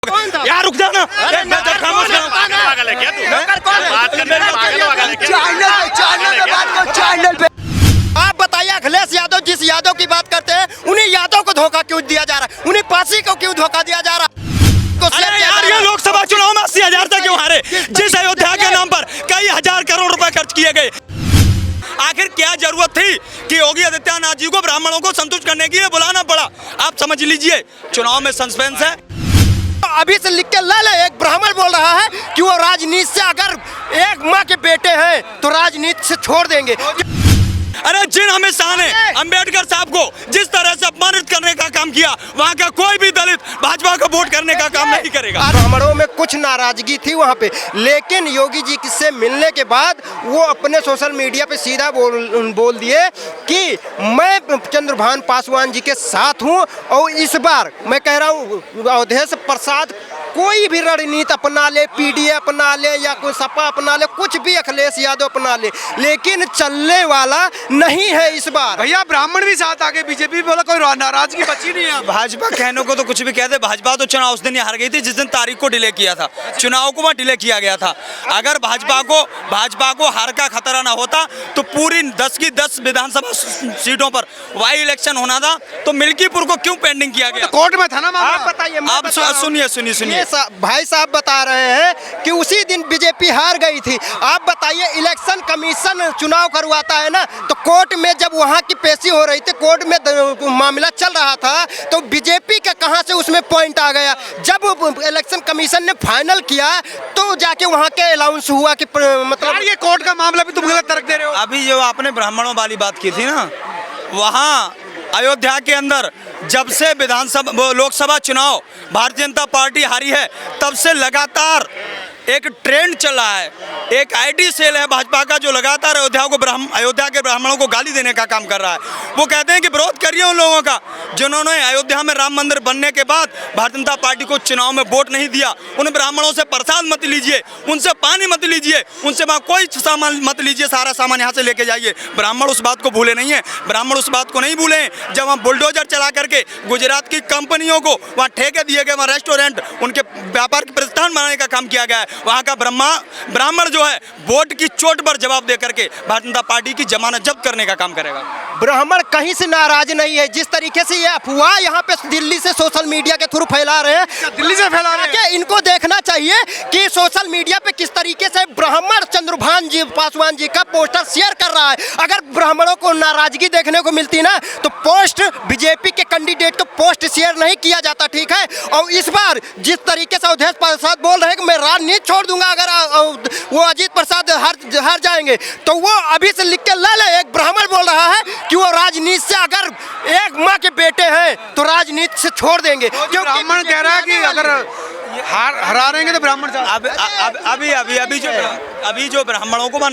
यार रुक जाना। आप बताइए अखिलेश यादव जिस यादव की बात करते हैं उन्हीं यादव को धोखा क्यों दिया जा रहा है, उन्हीं पार्टी को क्यों धोखा दिया जा रहा है? अरे यार ये लोकसभा चुनाव में 80,000 तक क्यों हारे? जिस अयोध्या के नाम पर कई हजार करोड़ रुपए खर्च किए गए, आखिर क्या जरूरत थी कि योगी आदित्यनाथ जी को ब्राह्मणों को संतुष्ट करने के लिए बुलाना पड़ा? आप समझ लीजिए चुनाव में सस्पेंस है। अभी से लिख के ले ले, एक ब्राह्मण बोल रहा है कि वो राजनीति से अगर एक माँ के बेटे हैं तो राजनीति से छोड़ देंगे। अरे जिन अमित शाह ने अंबेडकर साहब को जिस तरह से अपमानित करने का काम किया, वहाँ का कोई भी दलित भाजपा को वोट करने का काम नहीं करेगा। ब्राह्मणों में कुछ नाराजगी थी वहाँ पे, लेकिन योगी जी से मिलने के बाद वो अपने सोशल मीडिया पे सीधा बोल दिए कि मैं चंद्रभान पासवान जी के साथ हूँ और इस बार मैं कह रहा हूँ अवधेश प्रसाद कोई भी रणनीति अपना ले, पीडीए अपना ले या कोई सपा अपना ले, कुछ भी अखिलेश यादव अपना ले, लेकिन चलने वाला नहीं है इस बार। भैया ब्राह्मण भी साथ आगे, बीजेपी बोला कोई नाराजगी बची नहीं है। भाजपा कहने को तो कुछ भी कहते, भाजपा तो चुनाव उस दिन ही हार गई थी जिस दिन तारीख को डिले किया था, चुनाव को वहाँ डिले किया गया था। अगर भाजपा को हार का खतरा ना होता तो पूरी 10 की 10 विधानसभा सीटों पर वाई इलेक्शन होना था, तो मिल्कीपुर को क्यों पेंडिंग किया गया? कोर्ट में था ना मामला। आप बताइए, आप सुनिए भाई साहब बता रहे हैं कि उसी दिन बीजेपी हार गई थी। आप बताइए इलेक्शन कमीशन चुनाव करवाता है ना, तो कोर्ट में जब वहाँ की पेशी हो रही थी, कोर्ट में मामला चल रहा था, तो बीजेपी का कहाँ से उसमें पॉइंट आ गया? जब इलेक्शन कमीशन ने फाइनल किया तो जाके वहाँ के अलाउंस हुआ कि मतलब ये कोर्ट का मामला भी तुम गलत तर्क दे रहे हो। अभी जो आपने ब्राह्मणों वाली बात की थी ना, वहाँ अयोध्या के अंदर जब से विधानसभा लोकसभा चुनाव भारतीय जनता पार्टी हारी है, तब से लगातार एक ट्रेंड चला है, एक आईटी सेल है भाजपा का जो लगातार अयोध्या के ब्राह्मणों को गाली देने का काम कर रहा है। वो कहते हैं कि विरोध करिए उन लोगों का जिन्होंने अयोध्या में राम मंदिर बनने के बाद भारतीय जनता पार्टी को चुनाव में वोट नहीं दिया। उन ब्राह्मणों से प्रसाद मत लीजिए, उनसे पानी मत लीजिए, उनसे वहाँ कोई सामान मत लीजिए, सारा सामान यहाँ से लेके जाइए। ब्राह्मण उस बात को भूले नहीं है, ब्राह्मण उस बात को नहीं भूले हैं जब हम बुलडोजर चला करके गुजरात की कंपनियों को वहाँ ठेके दिए गए, वहाँ रेस्टोरेंट उनके व्यापार के प्रतिष्ठान बनाने का काम किया गया है। वहाँ का ब्राह्मण जो है वोट की चोट पर जवाब दे करके भारतीय जनता पार्टी की जमानत जब्त करने का काम करेगा। ब्राह्मण कहीं से नाराज नहीं है। जिस तरीके से ये अफवाह यहाँ पे दिल्ली से सोशल मीडिया के थ्रू फैला रहे हैं, दिल्ली से फैला रहे हैं, इनको देखना चाहिए कि सोशल मीडिया पे किस तरीके से ब्राह्मण चंद्रभान जी पासवान जी का पोस्टर शेयर कर रहा है। अगर ब्राह्मणों को नाराजगी देखने को मिलती ना, तो पोस्ट बीजेपी के कैंडिडेट को पोस्ट शेयर नहीं किया जाता, ठीक है। और इस बार जिस तरीके से अवधेश प्रसाद बोल रहे हैं कि मैं राजनीति छोड़ दूंगा अगर वो अजीत प्रसाद हार जाएंगे, तो वो अभी से लिख के ले ले, एक ब्राह्मण बोल रहा है कि वो राजनीति से अगर एक माँ के बेटे हैं तो राजनीति से छोड़ देंगे। क्यों ब्राह्मण कह रहा है कि अगर हरा रहेंगे तो ब्राह्मण अभी जो ब्राह्मणों को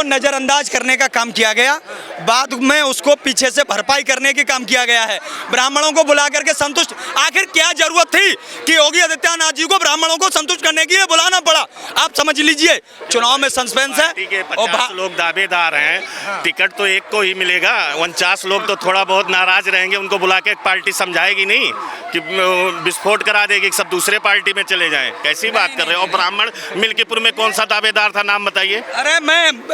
नजरअंदाज करने का काम किया गया, बाद में उसको पीछे से भरपाई करने के काम किया गया है। ब्राह्मणों को बुला करके संतुष्ट, आखिर क्या जरूरत थी कि योगी आदित्यनाथ जी को ब्राह्मणों को संतुष्ट करने के लिए बुलाना पड़ा? आप समझ लीजिए चुनाव में सस्पेंस है। 50 लोग दावेदार हैं, टिकट तो एक को ही मिलेगा, 49 लोग तो थोड़ा बहुत नाराज रहेंगे। उनको बुला के पार्टी समझाएगी नहीं कि विस्फोट करा देगी, सब दूसरे पार्टी में चले जाएं। कैसी बात कर रहे हो? और ब्राह्मण मिल्कीपुर में कौन सा दावेदार था, नाम बताइए। अरे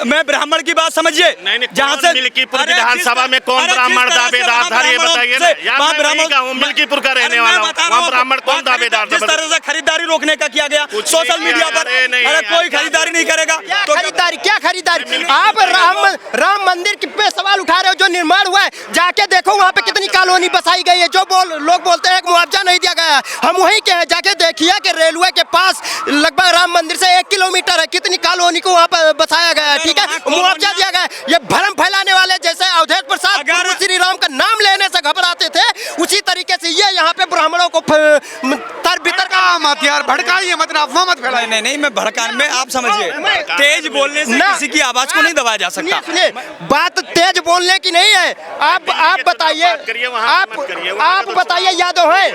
मैं ब्राह्मण की बात समझिए, जहाँ से मिल्कीपुर विधानसभा में कौन ब्राह्मण दावेदार था ये बताइए ना। मिल्कीपुर का रहने वाला हूँ, वहाँ ब्राह्मण कौन दावेदार था? जिस तरह से खरीदारी रोकने का किया गया सोशल मीडिया पर, अरे कोई खरीदारी नहीं करेगा तो क्या खरीदारी? आप राम मंदिर पे सवाल उठा रहे हो, जो निर्माण हुआ है जाके देखो वहाँ पे कितनी कॉलोनी बसाई गई है। जो लोग बोलते हैं मुआवजा नहीं दिया गया है, हम वहीं के हैं, जाके देखिए कि रेलवे के पास लगभग राम मंदिर से 1 किलोमीटर है, कितनी कॉलोनी को वहाँ पर बसाया गया है, ठीक है, मुआवजा दिया गया है। ये भ्रम फैलाने वाले जैसे अवधेश प्रसाद श्री राम का नाम लेने से घबराते थे, उसी तरीके से ये यहाँ पे ब्राह्मणों को तर भीतर का मत यार, भड़काइए मत, अफवाह मत फैलाइए। नहीं नहीं, मैं भड़काने में, आप समझिए, तेज बोलने से ना। किसी की आवाज को नहीं दबाया जा सकता। सुनिए, बात तेज बोलने की नहीं है। आप बताइए, आप बताइए, यादव हैं?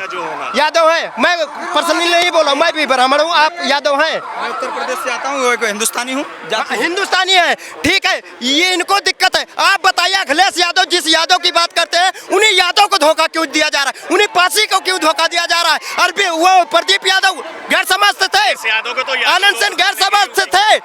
यादव हैं? मैं पर्सनली नहीं बोल रहा हूँ, मैं भी ब्राह्मण हूँ, आप यादव हैं? मैं उत्तर प्रदेश से आता हूँ, हिंदुस्तानी हूँ, जाति हूँ। हिंदुस्तानी है, ठीक है, ये इनको दिक्कत है। आप बताइए, अखिलेश यादव जिस यादव की बात करते हैं, उन्हीं यादव को धोखा क्यों दिया जा रहा है? उन्हीं पासी को क्यों धोखा दिया जा रहा है? अरबी वो प्रदीप यादव गैर समाज से थे, आनंद सेन गैर समाज से थे,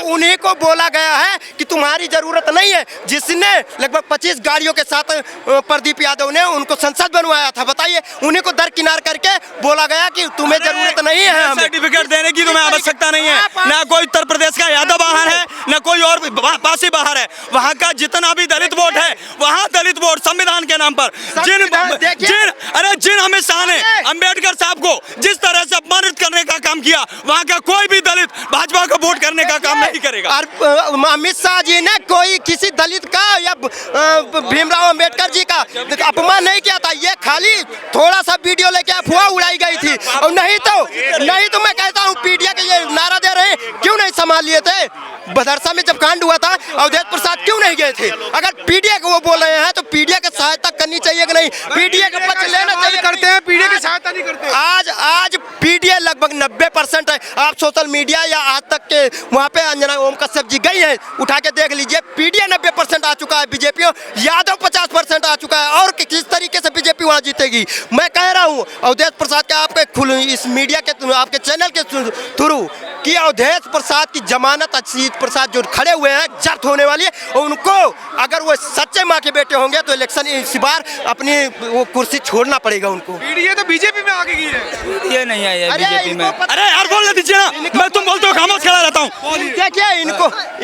उन्हीं को बोला गया है कि तुम्हारी जरूरत नहीं है। जिसने लगभग 25 गाड़ियों के साथ प्रदीप यादव ने उनको संसद बनवाया था, बताइए, उन्हीं को दरकिनार करके बोला गया कि तुम्हें जरूरत नहीं है, हमें सर्टिफिकेट देने की तुम्हें आवश्यकता नहीं है। ना कोई उत्तर प्रदेश का यादव बाहर है, ना कोई और पासी बाहर है। वहाँ का जितना भी दलित वोट है, वहाँ दलित वोट संविधान के नाम पर जिन अमित शाह ने अंबेडकर साहब को जिस तरह से अपमानित करने का काम किया, वहाँ का कोई भी दलित भाजपा को वोट करने का काम नहीं करेगा। अमित शाह जी ने कोई किसी दलित का या भीमराव अंबेडकर जी का अपमान नहीं किया था। ये खाली थोड़ा सा वीडियो लेके अफवाह उड़ाई गई थी। और नहीं तो मैं कहता हूँ, पीडिया के ये नारा दे रहे हैं, क्यों नहीं संभाल लिए थे? बदरसा में जब कांड हुआ था, अवधेश प्रसाद क्यों नहीं गए थे? अगर पीडिया को वो बोल रहे हैं तो पीडिया की सहायता करनी चाहिए कि नहीं? पीडिया का पक्ष लेना चाहिए। करते हैं, पीडिया की सहायता नहीं करते। आज पीडिया लगभग 90% है। आप सोशल मीडिया या आज तक के वहाँ पे अंजना ओम कश्यप जी गई है, उठा के देख लीजिए, पीडिया 90% आ चुका है, बीजेपी यादव 50% आ चुका है। और किस तरीके से बीजेपी वहाँ जीतेगी? मैं कह रहा हूँ अवधेश प्रसाद के आपके इस मीडिया के आपके चैनल के थ्रू कि अवधेश प्रसाद की जमानत अजीत प्रसाद जो खड़े हुए हैं जब्त होने वाली है, उनको अगर वो सच्चे माँ के बेटे होंगे तो इलेक्शन इस बार अपनी वो कुर्सी छोड़ना पड़ेगा उनको। पीडीए तो बीजेपी में आगे गई है, ये नहीं आई है अरे बीजेपी में। इनको अरे यार बोलने दीजिए ना, मैं तुम बोलते हो खामोश खड़ा रहता हूँ। देखिए,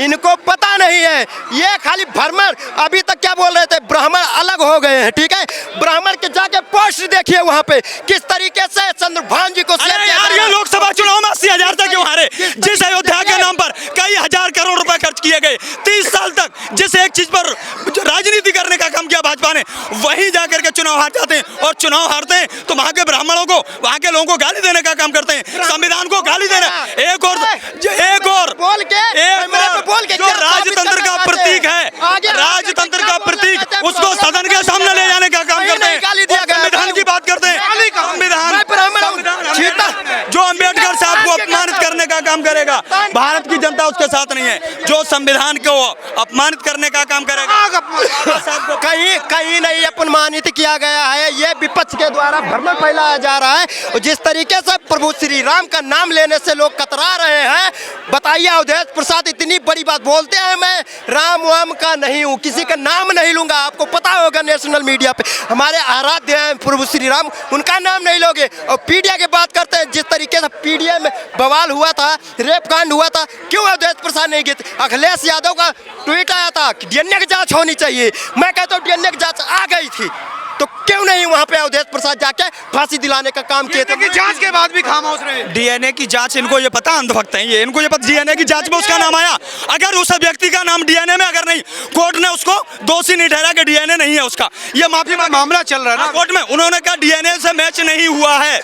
इनको पता नहीं है, ये खाली भ्रमण। अभी तक क्या बोल रहे थे, ब्राह्मण अलग हो गए हैं, ठीक है? ब्राह्मण के जाके पोस्ट देखिए वहाँ पे किस तरीके से चंद्रभान जी को शेयर किया। यार ये लोकसभा चुनाव में 80,000 तक क्यों हारे? जिस अयोध्या के नाम पर कई हजार करोड़ रुपए खर्च किए गए, 30 साल तक जिस एक चीज पर राजनीति करने का काम किया भाजपा ने, वहीं जाकर के चुनाव हार जाते हैं। और चुनाव हारते हैं तो वहां के ब्राह्मणों को, वहां के लोगों को गाली देने का काम करते हैं, संविधान को गाली देना। एक और जो राजतंत्र का प्रतीक है, राजतंत्र का प्रतीक, उसको सदन के सामने ले जाने का काम करते हैं। संविधान की बात करते हैं, जो अंबेडकर साहब को अपमानित करने का काम करेगा, भारत की जनता उसके साथ नहीं है। जो संविधान को अपमानित करने का काम करेगा, कहीं नहीं अपमानित किया गया है। ये विपक्ष के द्वारा भ्रम फैलाया जा रहा है। और जिस तरीके से प्रभु श्री राम का नाम लेने से लोग कतरा रहे हैं, बताइए, अवधेश प्रसाद इतनी बड़ी बात बोलते हैं, मैं राम वाम का नहीं हूँ, किसी का नाम नहीं लूंगा। आपको पता होगा नेशनल मीडिया पे हमारे आराध्य हैं प्रभु श्री राम, उनका नाम नहीं लोगे। और पीडिया की बात करते हैं, जिस तरीके से पीडिया में बवाल हुआ था, रेप कांड हुआ था, क्यों अवधेश प्रसाद नहीं गए? अखिलेश यादव का ट्वीट आया था कि डीएनए की जांच होनी चाहिए। मैं कहता हूँ डीएनए की जांच आ गई थी, तो क्यों नहीं वहाँ पे अवधेश प्रसाद जाके फांसी दिलाने का काम किए थे? जांच के बाद भी खामोश रहे। डीएनए की जांच, इनको ये पता, अंधभक्त हैं ये, इनको ये पता डीएनए की जांच में उसका नाम आया। अगर उस व्यक्ति का नाम डीएनए में अगर नहीं, कोर्ट ने उसको दोषी नहीं ठहरा कि डीएनए नहीं है उसका, ये माफी मामला चल रहा है ना कोर्ट में, उन्होंने कहा डीएनए से मैच नहीं हुआ है।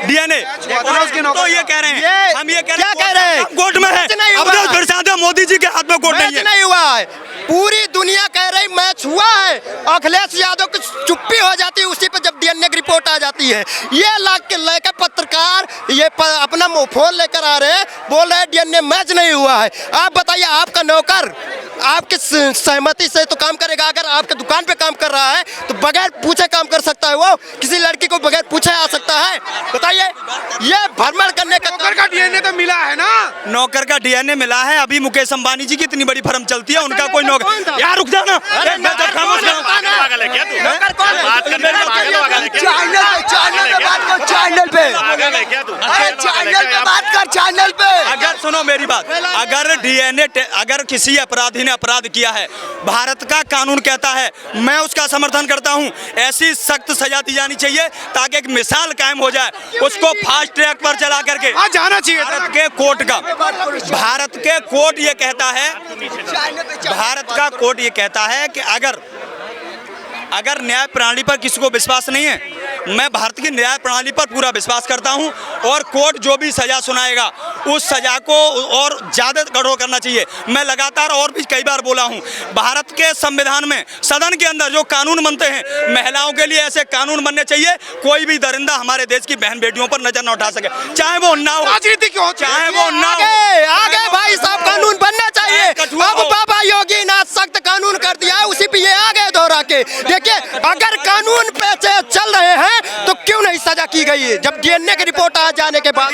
डीएनए तो ये कह रहे हैं, हम ये क्या कह रहे हैं? कोर्ट में है, अवधेश प्रसाद मोदी जी के हाथ में कोर्ट नहीं हुआ है। पूरी दुनिया कह रही मैच हुआ है। अखिलेश यादव की चुप्पी हो जाती है उसी पे जब डीएनए की रिपोर्ट आ जाती है। ये लेकर पत्रकार ये अपना फोन लेकर आ रहे हैं, बोल रहे हैं डीएनए मैच नहीं हुआ है। आप बताइए, आपका नौकर आपकी सहमति से तो काम करेगा? अगर आपके दुकान पे काम कर रहा है तो बगैर पूछे काम कर सकता है वो? किसी लड़की को बगैर पूछे आ सकता है? बताइए, ये भ्रमण करने का। नौकर का डीएनए तो मिला है ना? नौकर का डीएनए मिला है। अभी मुकेश अंबानी जी की इतनी बड़ी फर्म चलती है, उनका कोई नौकर। यार रुक जाना, चैनल पे अगर सुनो मेरी बात, अगर डीएनए, अगर किसी अपराधी ने अपराध किया है, भारत का कानून कहता है, मैं उसका समर्थन करता हूं, ऐसी सख्त सजा दी जानी चाहिए ताकि एक मिसाल कायम हो जाए। उसको फास्ट ट्रैक पर चला करके जाना चाहिए। भारत के कोर्ट का, भारत के कोर्ट ये कहता है, भारत का कोर्ट ये कहता है कि अगर न्याय प्रणाली पर किसी को विश्वास नहीं है, मैं भारत की न्याय प्रणाली पर पूरा विश्वास करता हूं और कोर्ट जो भी सजा सुनाएगा उस सजा को और ज़्यादा कठोर करना चाहिए। मैं लगातार और भी कई बार बोला हूं, भारत के संविधान में सदन के अंदर जो कानून बनते हैं, महिलाओं के लिए ऐसे कानून बनने चाहिए, कोई भी दरिंदा हमारे देश की बहन बेटियों पर नजर न उठा सके, चाहे वो उन्नाव हो, राजनीति क्यों होती है? चाहे वो उन्नाव आगे आगे भाई साहब कानून बनना चाहिए। अब बाबा योगी नाथ सख्त कानून कर दिया है, उसी पे ये आगे दोहरा के देखिए, अगर कानून पे चल रहे हैं तो क्यों नहीं सजा की गई है? जब डीएनए की रिपोर्ट आ जाने के बाद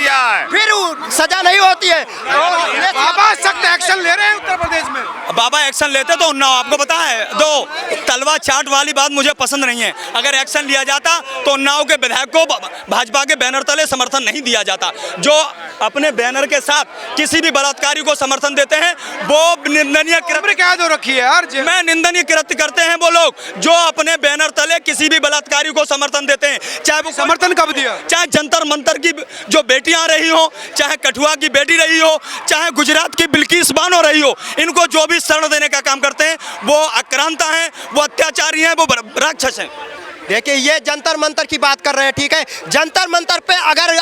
फिर सजा नहीं होती है। बाबा सख्त एक्शन ले रहे हैं उत्तर प्रदेश में। बाबा एक्शन लेते तो उन्नाव, आपको पता है, दो तलवा चाट वाली बात मुझे पसंद नहीं है। अगर एक्शन लिया जाता तो उन्नाव के विधायक को भाजपा के बैनर तले समर्थन नहीं दिया जाता। जो अपने बैनर के साथ किसी भी बलात्कारी को समर्थन देते हैं वो निंदनीय कृत्य, क्या दो रखी है यार, मैं निंदनीय कृत्य करते हैं वो लोग जो अपने बैनर तले किसी भी बलात्कारी को समर्थन देते हैं। चाहे वो समर्थन कब दिया? चाहे जंतर मंतर की जो बेटियां रही हो, चाहे कठुआ की बेटी रही हो, चाहे गुजरात की बिल्किस बानो रही हो, इनको जो भी शरण देने का काम करते हैं वो आक्रांता हैं, वो अत्याचारी हैं, वो राक्षस हैं। देखिए ये जंतर मंतर की बात कर रहे हैं, ठीक है, जंतर मंतर पे अगर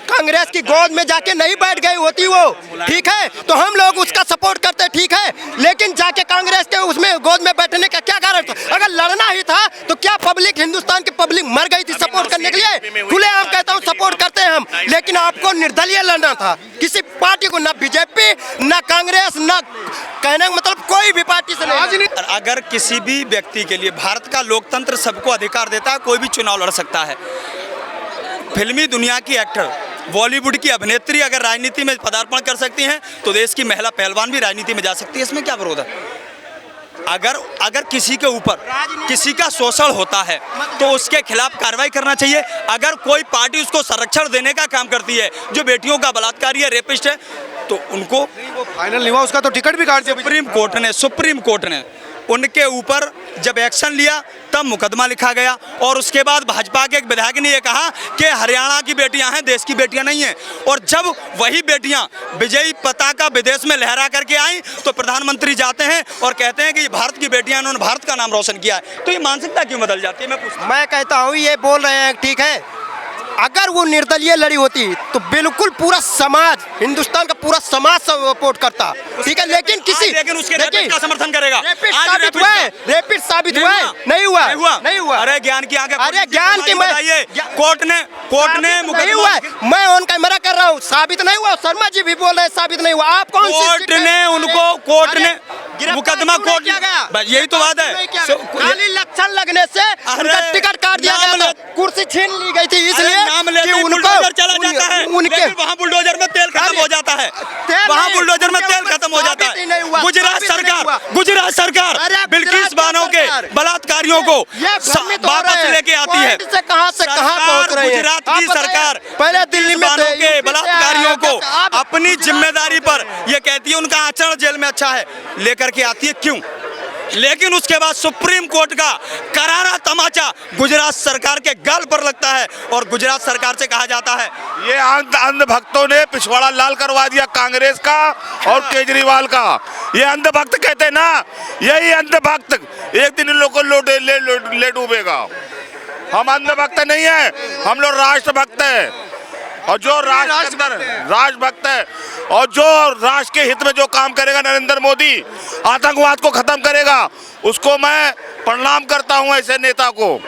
कांग्रेस की गोद में जाके नहीं बैठ गई होती वो, ठीक है, तो हम लोग उसका सपोर्ट करते, ठीक है, लेकिन जाके कांग्रेस के उसमें गोद में बैठने का क्या कारण था? अगर लड़ना ही था तो क्या पब्लिक, हिंदुस्तान की पब्लिक मर गई थी सपोर्ट करने के लिए? खुलेआम कहता हूँ सपोर्ट करते हैं हम, लेकिन आपको निर्दलीय लड़ना था, किसी पार्टी को, ना बीजेपी ना कांग्रेस, ना कहने का मतलब कोई भी पार्टी से नहीं। अगर किसी भी व्यक्ति के लिए, भारत का लोकतंत्र सबको अधिकार देता है, कोई भी चुनाव लड़ सकता है। फिल्मी दुनिया की एक्टर, बॉलीवुड की अभिनेत्री अगर राजनीति में पदार्पण कर सकती हैं तो देश की महिला पहलवान भी राजनीति में जा सकती है, इसमें क्या विरोध है? अगर किसी के ऊपर किसी का शोषण होता है तो उसके खिलाफ कार्रवाई करना चाहिए। अगर कोई पार्टी उसको संरक्षण देने का काम करती है, जो बेटियों का बलात्कारी है, रेपिस्ट है, तो उनको फाइनल नहीं हुआ, उसका तो टिकट भी काट दिया सुप्रीम कोर्ट ने उनके ऊपर जब एक्शन लिया तब मुकदमा लिखा गया। और उसके बाद भाजपा के एक विधायक ने यह कहा कि हरियाणा की बेटियां हैं, देश की बेटियां नहीं हैं। और जब वही बेटियां विजयी पताका विदेश में लहरा करके आई तो प्रधानमंत्री जाते हैं और कहते हैं कि ये भारत की बेटियां, इन्होंने भारत का नाम रोशन किया है। तो ये मानसिकता क्यों बदल जाती है? मैं कहता हूँ ये बोल रहे हैं, ठीक है, अगर वो निर्दलीय लड़ी होती तो बिल्कुल पूरा समाज, हिंदुस्तान का पूरा समाज सपोर्ट करता, ठीक है, लेकिन उसके रेपिस्ट का समर्थन करेगा। रेपिस्ट साबित हुआ है, नहीं हुआ। अरे ज्ञान की आंखें, अरे ज्ञान की बताइए, कोर्ट ने नहीं हुआ, मैं ऑन कैमरा कर रहा हूँ, साबित नहीं हुआ। शर्मा जी भी बोल रहे हैं साबित नहीं हुआ। आप कौन कोर्ट ने मुकदमा कोर्ट, यही तो बात है, खाली लक्षण लगने से उनका टिकट काट दिया गया था, कुर्सी छीन ली गई थी, इसलिए कि उनको चला जाता है, उनके वहाँ बुलडोजर में तेल खत्म हो जाता है, वहाँ बुलडोजर में तेल खत्म हो जाता है। गुजरात सरकार बिल्किस बानो के बलात्कारियों को वापस लेके आती है। से कहां पहुंच रहे हैं? गुजरात की सरकार पहले दिल्ली में के बलात्कारियों को अपनी जिम्मेदारी पर यह कहती है उनका आचरण जेल में अच्छा है, लेकर के आती है, क्यों? लेकिन उसके बाद सुप्रीम कोर्ट का करारा तमाचा गुजरात सरकार के गाल पर लगता है और गुजरात सरकार से कहा जाता है, ये अंधभक्तों ने पिछवाड़ा लाल करवा दिया कांग्रेस का और केजरीवाल का। ये अंधभक्त कहते ना, यही अंधभक्त एक दिन इन लोगों को ले डूबेगा। हम अंधभक्त नहीं है, हम लोग राष्ट्रभक्त है, और जो राष्ट्रभक्त है और जो राष्ट्र के हित में जो काम करेगा, नरेंद्र मोदी आतंकवाद को खत्म करेगा, उसको मैं प्रणाम करता हूं ऐसे नेता को।